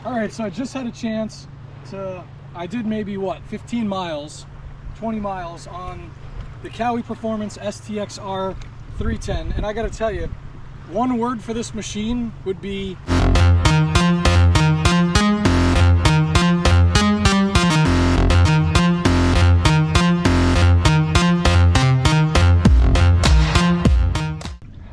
All right, so I just had a chance to, I did maybe what, 15 miles, 20 miles on the Kawi Performance STX-R 310. And I gotta tell you, one word for this machine would be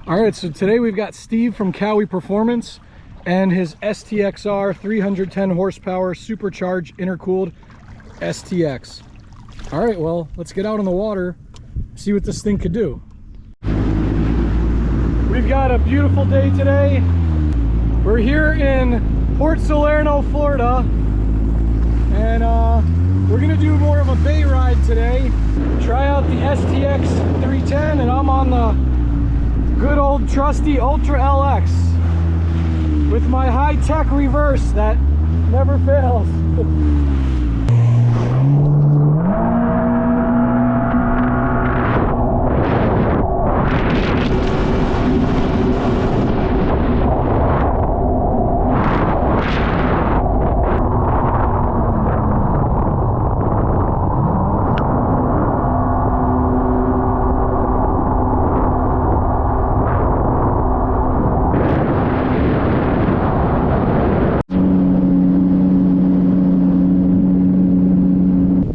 all right, so today we've got Steve from Kawi Performance and his STX-R 310 horsepower supercharged intercooled STX. All right, well, let's get out on the water, see what this thing could do. We've got a beautiful day today. We're here in Port Salerno, Florida, and we're gonna do more of a bay ride today. Try out the STX 310, and I'm on the good old trusty Ultra LX with my high-tech reverse that never fails.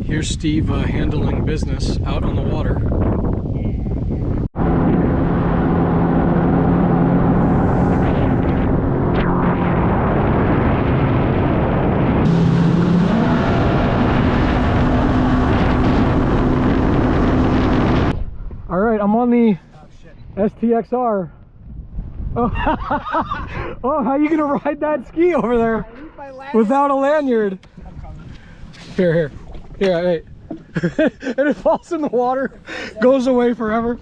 Here's Steve handling business out on the water. All right, I'm on the STX-R. Oh, oh, how are you gonna ride that ski over there without a lanyard? Here. Yeah, wait. And it falls in the water, goes away forever.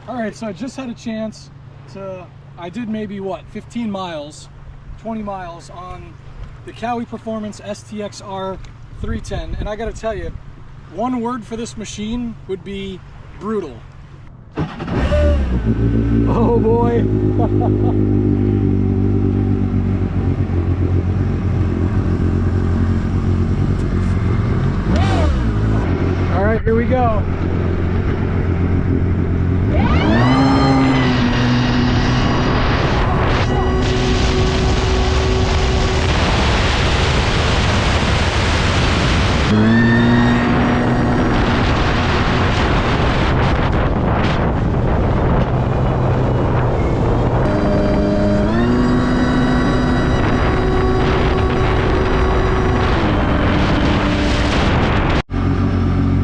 All right, so I just had a chance to, I did maybe what, 15 miles, 20 miles on the Kawi Performance STX-R 310. And I gotta tell you, one word for this machine would be brutal. Oh boy. All right, here we go.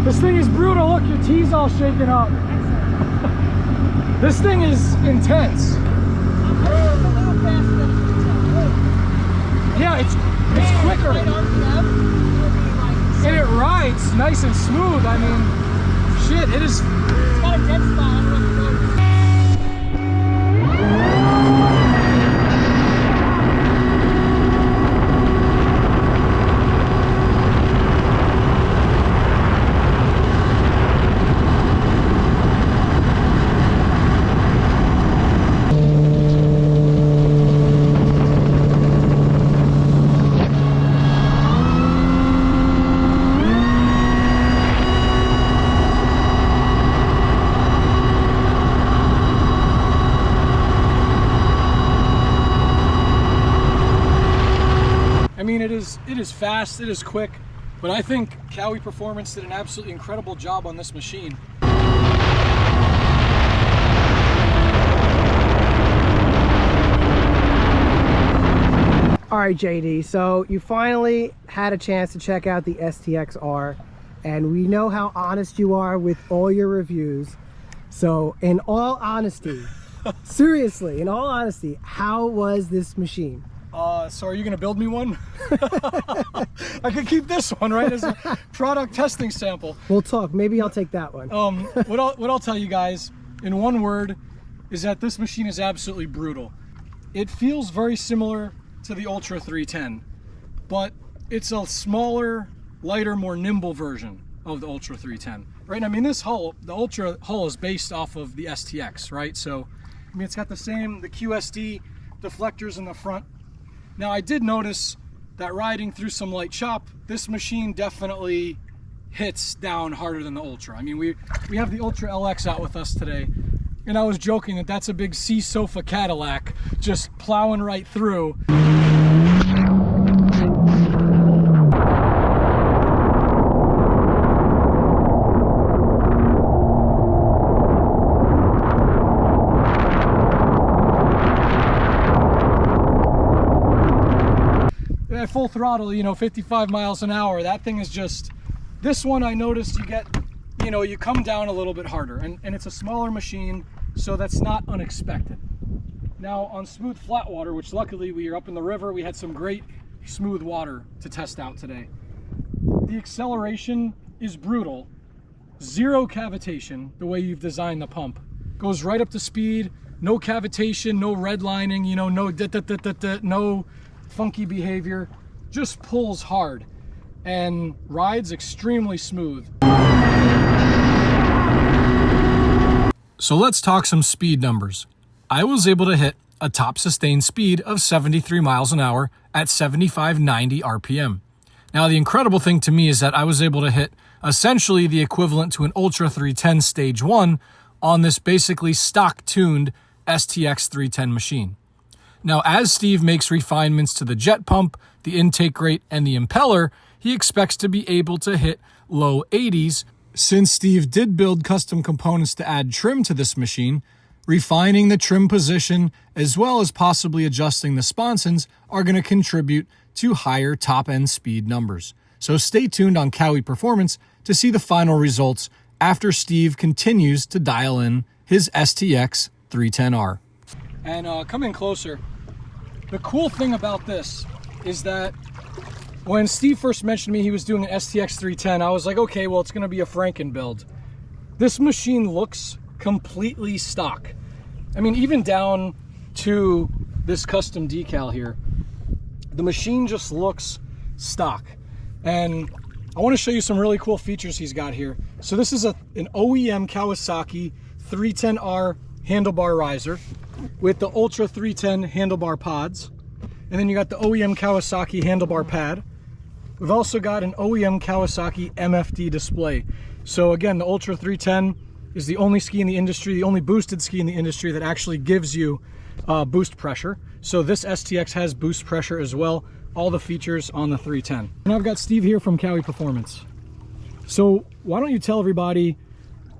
This thing is brutal. Look, your T's all shaken up. This thing is intense. Yeah, it's quicker. And it rides nice and smooth. I mean, shit, it is. It's got a dead spot. I don't know if you noticed. I mean, it is fast, it is quick, but I think Kawi Performance did an absolutely incredible job on this machine. All right, JD, so you finally had a chance to check out the STX-R, and we know how honest you are with all your reviews. So in all honesty, seriously, in all honesty, how was this machine? So are you gonna build me one? I could keep this one, right, as a product testing sample. We'll talk. Maybe I'll take that one. What I'll tell you guys in one word is that this machine is absolutely brutal. It feels very similar to the Ultra 310, but it's a smaller, lighter, more nimble version of the Ultra 310, right? I mean, this hull, the Ultra hull, is based off of the STX, right? So, I mean, it's got the QSD deflectors in the front. Now, I did notice that riding through some light chop, this machine definitely hits down harder than the Ultra. I mean, we have the Ultra LX out with us today, and I was joking that that's a big C sofa Cadillac just plowing right through. At full throttle, you know, 55 miles an hour, that thing is just, this one I noticed you get, you know, you come down a little bit harder, and it's a smaller machine, so that's not unexpected. Now on smooth flat water, which luckily we are up in the river, we had some great smooth water to test out today. The acceleration is brutal, zero cavitation, the way you've designed the pump. Goes right up to speed, no cavitation, no redlining, you know, no no funky behavior, just pulls hard and rides extremely smooth. So let's talk some speed numbers. I was able to hit a top sustained speed of 73 miles an hour at 7590 RPM. Now the incredible thing to me is that I was able to hit essentially the equivalent to an Ultra 310 Stage 1 on this basically stock tuned STX 310 machine. Now, as Steve makes refinements to the jet pump, the intake rate, and the impeller, he expects to be able to hit low 80s. Since Steve did build custom components to add trim to this machine, refining the trim position, as well as possibly adjusting the sponsons, are going to contribute to higher top-end speed numbers. So stay tuned on Kawi Performance to see the final results after Steve continues to dial in his STX 310R. And come in closer. The cool thing about this is that when Steve first mentioned to me he was doing an STX 310, I was like, okay, well, it's going to be a Franken build. This machine looks completely stock. I mean, even down to this custom decal here, the machine just looks stock. And I want to show you some really cool features he's got here. So this is an OEM Kawasaki 310R handlebar riser with the Ultra 310 handlebar pods. And then you got the OEM Kawasaki handlebar pad. We've also got an OEM Kawasaki MFD display. So again, the Ultra 310 is the only ski in the industry, the only boosted ski in the industry that actually gives you boost pressure. So this STX has boost pressure as well. All the features on the 310. And I've got Steve here from Kawi Performance. So why don't you tell everybody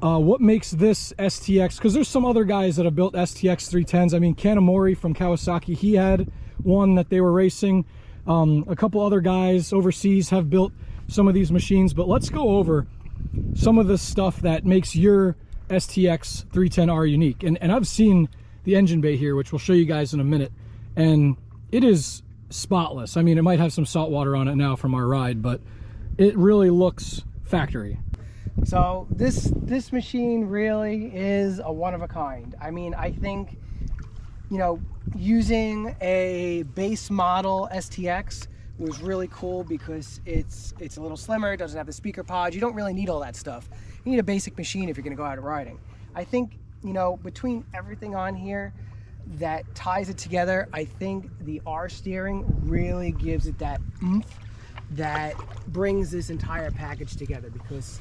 what makes this STX, because there's some other guys that have built STX 310s. I mean, Kanamori from Kawasaki, he had one that they were racing. A couple other guys overseas have built some of these machines, but let's go over some of the stuff that makes your STX 310R unique. And I've seen the engine bay here, which we'll show you guys in a minute, and it is spotless. I mean, it might have some salt water on it now from our ride, but it really looks factory. So this machine really is a one of a kind. I mean, I think, you know, using a base model STX was really cool because it's a little slimmer, it doesn't have the speaker pod. You don't really need all that stuff. You need a basic machine if you're going to go out riding. I think, you know, between everything on here that ties it together, I think the R steering really gives it that oomph that brings this entire package together, because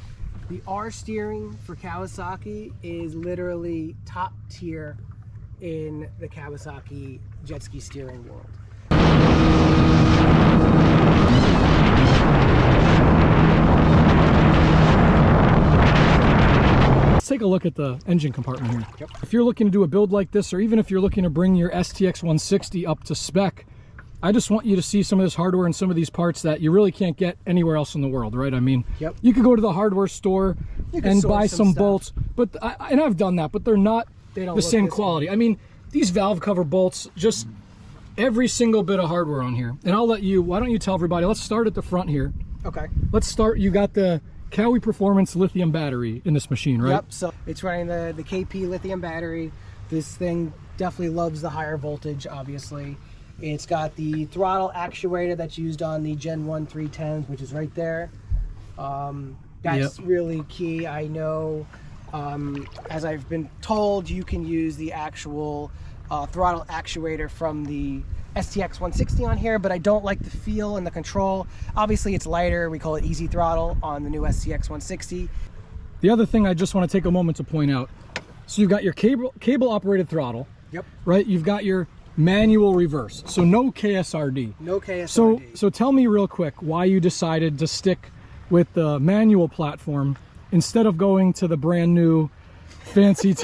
the R steering for Kawasaki is literally top tier in the Kawasaki jet ski steering world. Let's take a look at the engine compartment here. Yep. If you're looking to do a build like this, or even if you're looking to bring your STX 160 up to spec, I just want you to see some of this hardware and some of these parts that you really can't get anywhere else in the world, right? I mean, yep. You could go to the hardware store and buy some bolts, but and I've done that, but they're not the same quality. I mean, these valve cover bolts, just every single bit of hardware on here. And I'll let you, why don't you tell everybody, let's start at the front here. Okay. Let's start, you got the Kawi Performance lithium battery in this machine, right? Yep, so it's running the KP lithium battery. This thing definitely loves the higher voltage, obviously. It's got the throttle actuator that's used on the Gen 1 310s, which is right there. That's really key. I know, as I've been told, you can use the actual throttle actuator from the STX-160 on here, but I don't like the feel and the control. Obviously it's lighter, we call it easy throttle on the new STX-160. The other thing I just want to take a moment to point out, so you've got your cable operated throttle. Yep. Right, you've got your manual reverse, so no KSRD. No KSRD. So tell me real quick why you decided to stick with the manual platform instead of going to the brand new fancy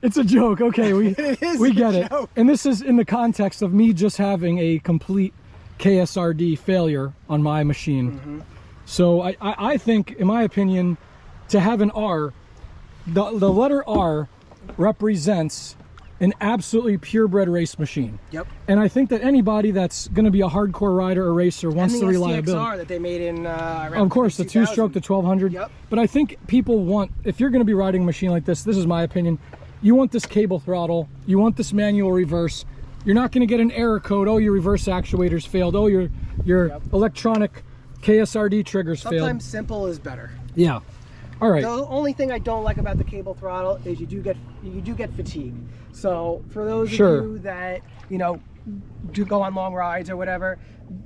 it's a joke, okay, we get it. And this is in the context of me just having a complete KSRD failure on my machine. So I think, in my opinion, to have an R, the letter R represents an absolutely purebred race machine. Yep. And I think that anybody that's going to be a hardcore rider or racer wants the reliability. STX-R that they made in of course, the 2-stroke, the 1200. Yep. But I think people want, if you're going to be riding a machine like this is my opinion, you want this cable throttle, you want this manual reverse. You're not going to get an error code, oh, your reverse actuators failed, oh, your electronic KSRD triggers failed. Sometimes simple is better. Yeah. All right. The only thing I don't like about the cable throttle is you do get fatigue. So for those of you that, you know, do go on long rides or whatever,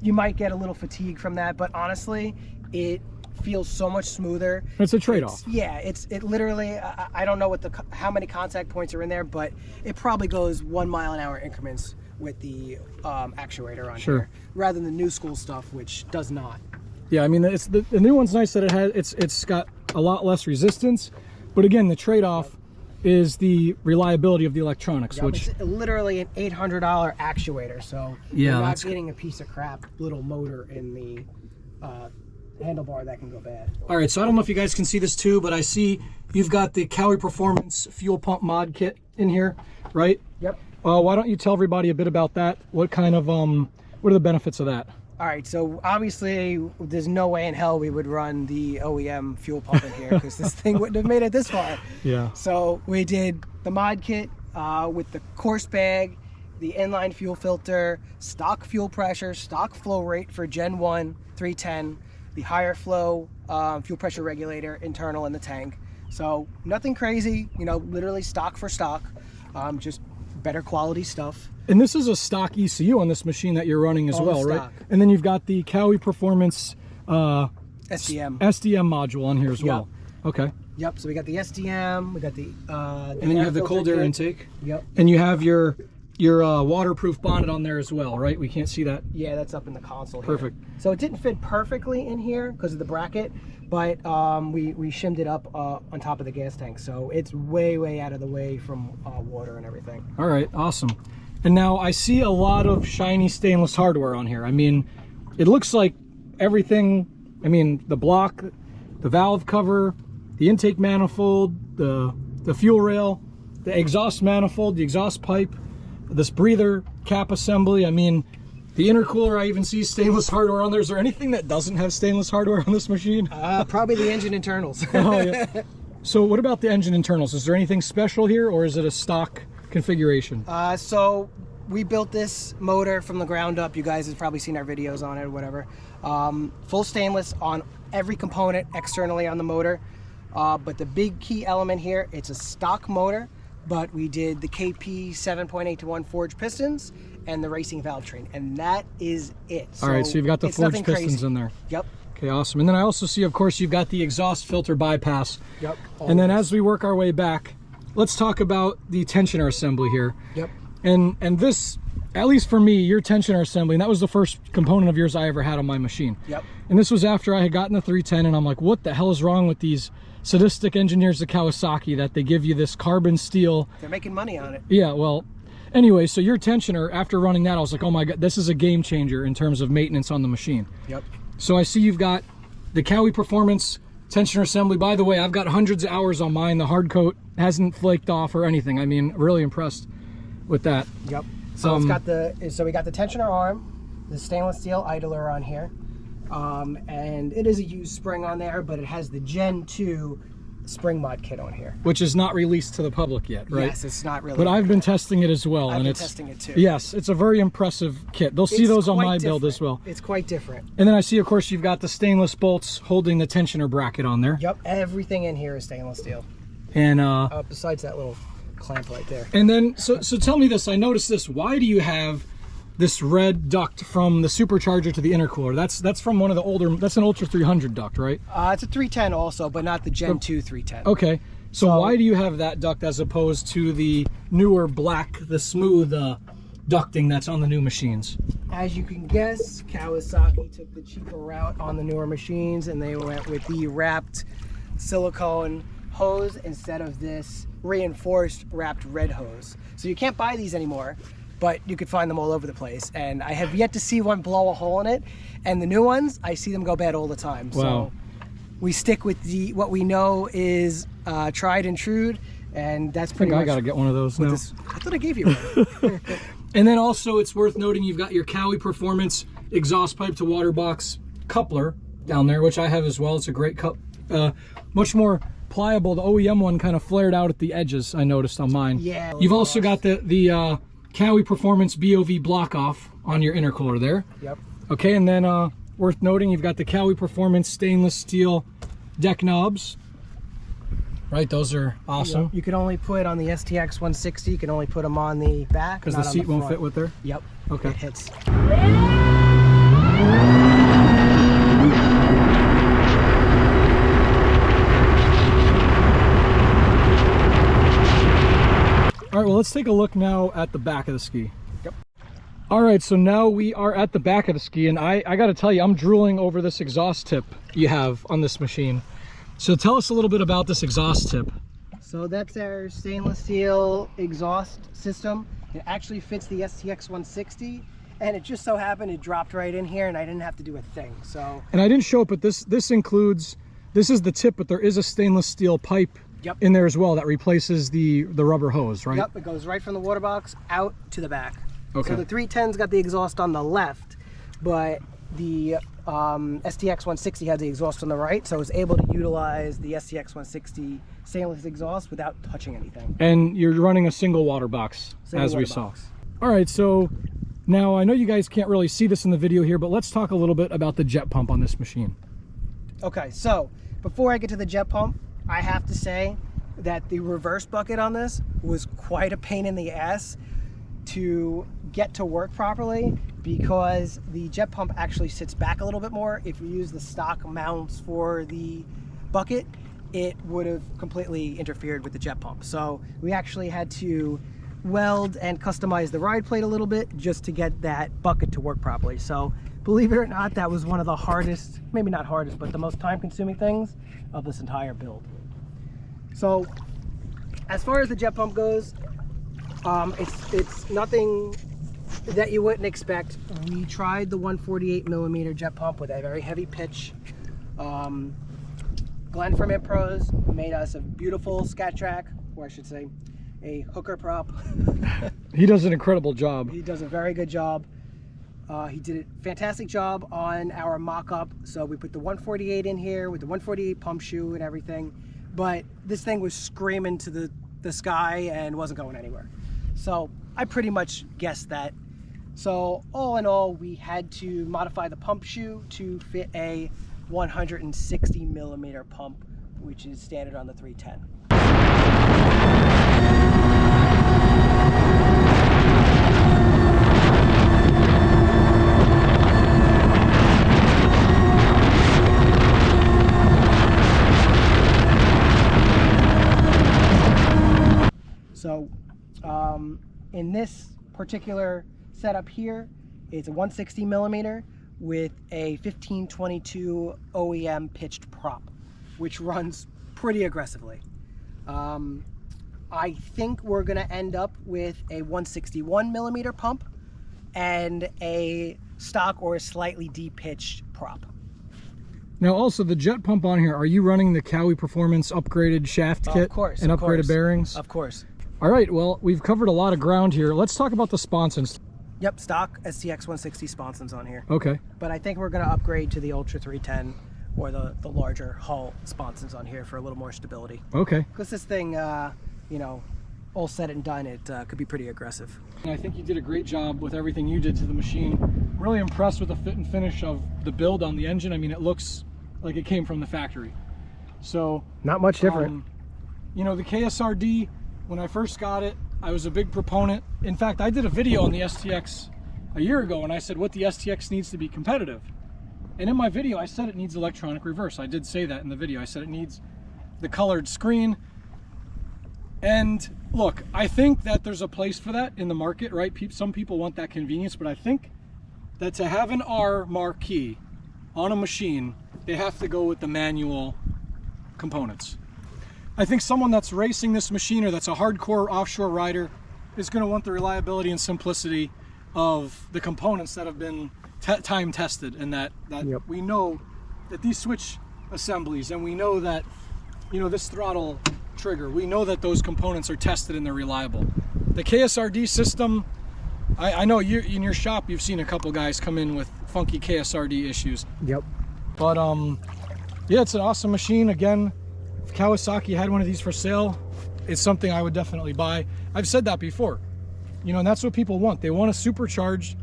you might get a little fatigue from that, but honestly, it feels so much smoother. It's a trade-off. It literally, I don't know how many contact points are in there, but it probably goes 1 mile an hour increments with the actuator on here, rather than the new school stuff, which does not. Yeah, I mean, it's the new one's nice that it's got a lot less resistance, but again, the trade-off is the reliability of the electronics, which it's literally an $800 actuator, so you're not getting a piece of crap little motor in the handlebar that can go bad. All right, so I don't know if you guys can see this too, but I see you've got the Kawi Performance fuel pump mod kit in here, right? Yep. Why don't you tell everybody a bit about that? What kind of what are the benefits of that? All right, so obviously there's no way in hell we would run the OEM fuel pump in here because this thing wouldn't have made it this far. Yeah. So we did the mod kit with the course bag, the inline fuel filter, stock fuel pressure, stock flow rate for Gen 1 310, the higher flow fuel pressure regulator internal in the tank. So nothing crazy, you know, literally stock for stock, just better quality stuff. And this is a stock ECU on this machine that you're running as well, right? And then you've got the Kawi Performance SDM module on here as well. Okay. Yep. So we got the SDM, we got the and then you have the cold air intake. Yep. And you have your waterproof bonnet on there as well, right? We can't see that. Yeah, that's up in the console. Perfect. Here. So it didn't fit perfectly in here because of the bracket, but we shimmed it up on top of the gas tank, so it's way out of the way from water and everything. All right, awesome. And now I see a lot of shiny stainless hardware on here. I mean, it looks like everything. I mean, the block, the valve cover, the intake manifold, the fuel rail, the exhaust manifold, the exhaust pipe, this breather cap assembly. I mean, the intercooler, I even see stainless hardware on there. Is there anything that doesn't have stainless hardware on this machine? Probably the engine internals. Oh, yeah. So what about the engine internals? Is there anything special here, or is it a stock configuration? So we built this motor from the ground up. You guys have probably seen our videos on it or whatever. Full stainless on every component externally on the motor. But the big key element here, it's a stock motor, but we did the KP 7.8 to 1 forged pistons and the racing valve train, and that is it. All right, so you've got the forged pistons in there. Yep. Okay, awesome. And then I also see, of course, you've got the exhaust filter bypass. Yep. And then as we work our way back, let's talk about the tensioner assembly here. Yep. And this, at least for me, your tensioner assembly, and that was the first component of yours I ever had on my machine. Yep. And this was after I had gotten the 310, and I'm like, what the hell is wrong with these sadistic engineers at Kawasaki that they give you this carbon steel? They're making money on it. Yeah, well, anyway, so your tensioner, after running that, I was like, oh my God, this is a game changer in terms of maintenance on the machine. Yep. So I see you've got the Kawi Performance tensioner assembly. By the way, I've got hundreds of hours on mine. The hard coat hasn't flaked off or anything. I mean, really impressed with that. Yep. So we got the tensioner arm, the stainless steel idler on here, and it is a used spring on there, but it has the Gen 2 spring mod kit on here, which is not released to the public yet, right? Yes, it's not really. But I've been testing it as well, I've been it's testing it too. Yes, it's a very impressive kit. They'll see those on my build as well. It's quite different. And then I see, of course, you've got the stainless bolts holding the tensioner bracket on there. Yep, everything in here is stainless steel. And besides that little clamp right there. And then, so tell me this. I noticed this. Why do you have this red duct from the supercharger to the intercooler? That's from one of the older. That's an Ultra 300 duct, right? It's a 310 also, but not the Gen 2 310. Okay. So why do you have that duct as opposed to the newer black, the smooth ducting that's on the new machines? As you can guess, Kawasaki took the cheaper route on the newer machines, and they went with the wrapped silicone hose instead of this reinforced wrapped red hose. So you can't buy these anymore, but you could find them all over the place. And I have yet to see one blow a hole in it. And the new ones, I see them go bad all the time. Wow. So we stick with what we know is tried and true, and that's pretty much. I gotta get one of those now. I thought I gave you one. And then also it's worth noting you've got your Kawi Performance exhaust pipe to water box coupler down there, which I have as well. It's a great cup, much more pliable. The OEM one kind of flared out at the edges, I noticed on mine. Yeah. You've also got the Kawi Performance BOV block off on your intercooler there. Yep. Okay, and then worth noting, you've got the Kawi Performance stainless steel deck knobs. Right, those are awesome. Yep. You can only put on the STX 160. You can only put them on the back because the seat won't fit with there. Yep. Okay. It hits. All right, well, let's take a look now at the back of the ski. Yep. All right, so now we are at the back of the ski, and I got to tell you, I'm drooling over this exhaust tip you have on this machine. So tell us a little bit about this exhaust tip. So that's our stainless steel exhaust system. It actually fits the STX 160, and it just so happened it dropped right in here, and I didn't have to do a thing. So. And I didn't show it, but this includes, this is the tip, but there is a stainless steel pipe. Yep. In there as well that replaces the rubber hose, right? Yep, it goes right from the water box out to the back. Okay. So the 310's got the exhaust on the left, but the STX 160 has the exhaust on the right, so I was able to utilize the STX 160 stainless exhaust without touching anything. And you're running a single water box, as we saw. All right, so now I know you guys can't really see this in the video here, but let's talk a little bit about the jet pump on this machine. Okay, so before I get to the jet pump, I have to say that the reverse bucket on this was quite a pain in the ass to get to work properly, because the jet pump actually sits back a little bit more. If you use the stock mounts for the bucket, it would have completely interfered with the jet pump. So we actually had to weld and customize the ride plate a little bit just to get that bucket to work properly. So believe it or not, that was one of the hardest, maybe not hardest, but the most time-consuming things of this entire build. So as far as the jet pump goes, it's nothing that you wouldn't expect. We tried the 148mm jet pump with a very heavy pitch. Glenn from It Pros made us a beautiful scat track, or I should say a hooker prop. He does an incredible job. He does a very good job. He did a fantastic job on our mock-up. So we put the 148 in here with the 148 pump shoe and everything, but this thing was screaming to the sky and wasn't going anywhere. So I pretty much guessed that. So all in all, we had to modify the pump shoe to fit a 160mm pump, which is standard on the 310. So in this particular setup here, it's a 160mm with a 1522 OEM pitched prop, which runs pretty aggressively. I think we're going to end up with a 161mm pump and a stock or a slightly de-pitched prop. Now also the jet pump on here, are you running the Kawi Performance upgraded shaft kit? Of course. And upgraded bearings? Of course. All right, well, we've covered a lot of ground here. Let's talk about the sponsons. Yep, stock STX 160 sponsons on here. Okay. But I think we're going to upgrade to the Ultra 310 or the larger hull sponsons on here for a little more stability. Okay. Because this thing, you know, all said and done, it could be pretty aggressive. And I think you did a great job with everything you did to the machine. Really impressed with the fit and finish of the build on the engine. I mean, it looks like it came from the factory. So not much different. You know, the KSRD When I first got it, I was a big proponent. In fact, I did a video on the STX a year ago, and I said what the STX needs to be competitive. And in my video, I said it needs electronic reverse. I did say that in the video. I said it needs the colored screen. And look, I think that there's a place for that in the market, right? Some people want that convenience, but I think that to have an R marquee on a machine, they have to go with the manual components. I think someone that's racing this machine or that's a hardcore offshore rider is going to want the reliability and simplicity of the components that have been time tested, and that Yep. we know that these switch assemblies, and we know that, you know, this throttle trigger, we know that those components are tested and they're reliable. The KSRD system, I know you in your shop you've seen a couple guys come in with funky KSRD issues. Yep. But yeah, it's an awesome machine. Again, if Kawasaki had one of these for sale, it's something I would definitely buy. I've said that before, you know, and that's what people want. They want a supercharged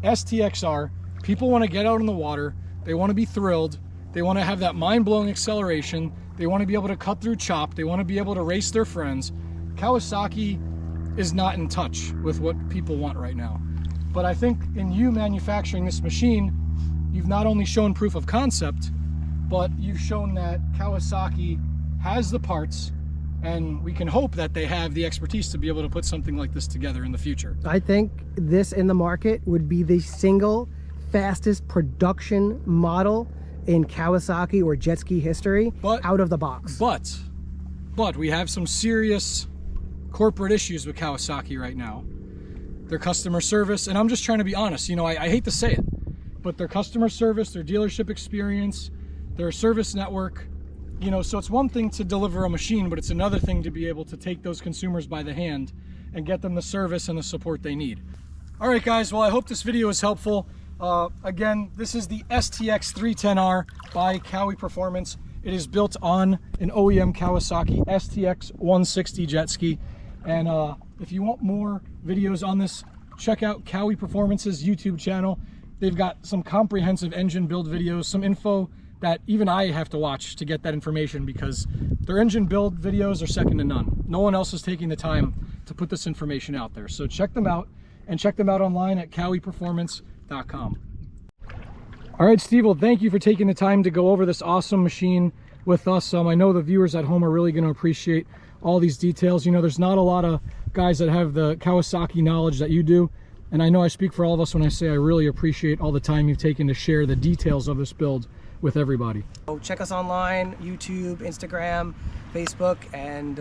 STX-R. People want to get out in the water. They want to be thrilled. They want to have that mind-blowing acceleration. They want to be able to cut through chop. They want to be able to race their friends. Kawasaki is not in touch with what people want right now. But I think in you manufacturing this machine, you've not only shown proof of concept, but you've shown that Kawasaki has the parts, and we can hope that they have the expertise to be able to put something like this together in the future. I think this in the market would be the single fastest production model in Kawasaki or jet ski history, out of the box. But we have some serious corporate issues with Kawasaki right now. Their customer service, and I'm just trying to be honest, you know, I hate to say it, but their customer service, their dealership experience, their service network, you know, so it's one thing to deliver a machine, but it's another thing to be able to take those consumers by the hand and get them the service and the support they need. All right, guys, well, I hope this video was helpful. Again, this is the STX-310R by Kawi Performance. It is built on an OEM Kawasaki STX-160 jet ski. And if you want more videos on this, check out Kawi Performance's YouTube channel. They've got some comprehensive engine build videos, some info that even I have to watch to get that information, because their engine build videos are second to none. No one else is taking the time to put this information out there. So check them out, and check them out online at kawiperformance.com. All right, Steve, well, thank you for taking the time to go over this awesome machine with us. I know the viewers at home are really going to appreciate all these details. You know, there's not a lot of guys that have the Kawasaki knowledge that you do, and I know I speak for all of us when I say I really appreciate all the time you've taken to share the details of this build with everybody. So check us online, YouTube, Instagram, Facebook, and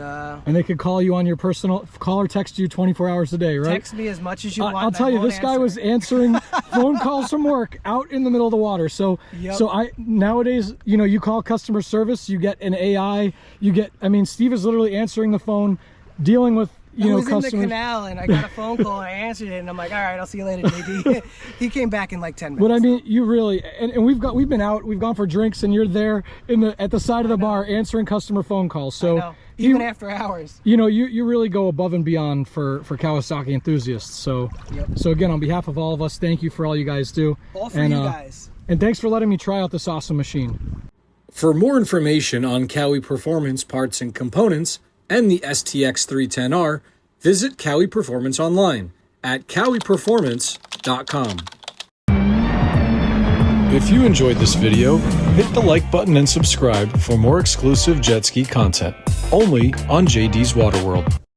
they could call you on your personal, call or text you 24 hours a day, right? Text me as much as you want. I'll tell you, this guy was answering phone calls from work out in the middle of the water. So, so nowadays, you know, you call customer service, you get an AI, you get, I mean, Steve is literally answering the phone, dealing with, you know, customers. In the canal, and I got a phone call, and I answered it, and I'm like, all right, I'll see you later, JD. He came back in like 10 minutes. But I mean, you really, and we've been out, we've gone for drinks, and you're there at the side of the bar answering customer phone calls. So even after hours, you know, you really go above and beyond for Kawasaki enthusiasts. So so again, on behalf of all of us, thank you for all you guys do. All for you guys. And thanks for letting me try out this awesome machine. For more information on Kawi Performance parts and components and the STX-310R, visit Kawi Performance online at kawiperformance.com. If you enjoyed this video, hit the like button and subscribe for more exclusive jet ski content, only on JD's Water World.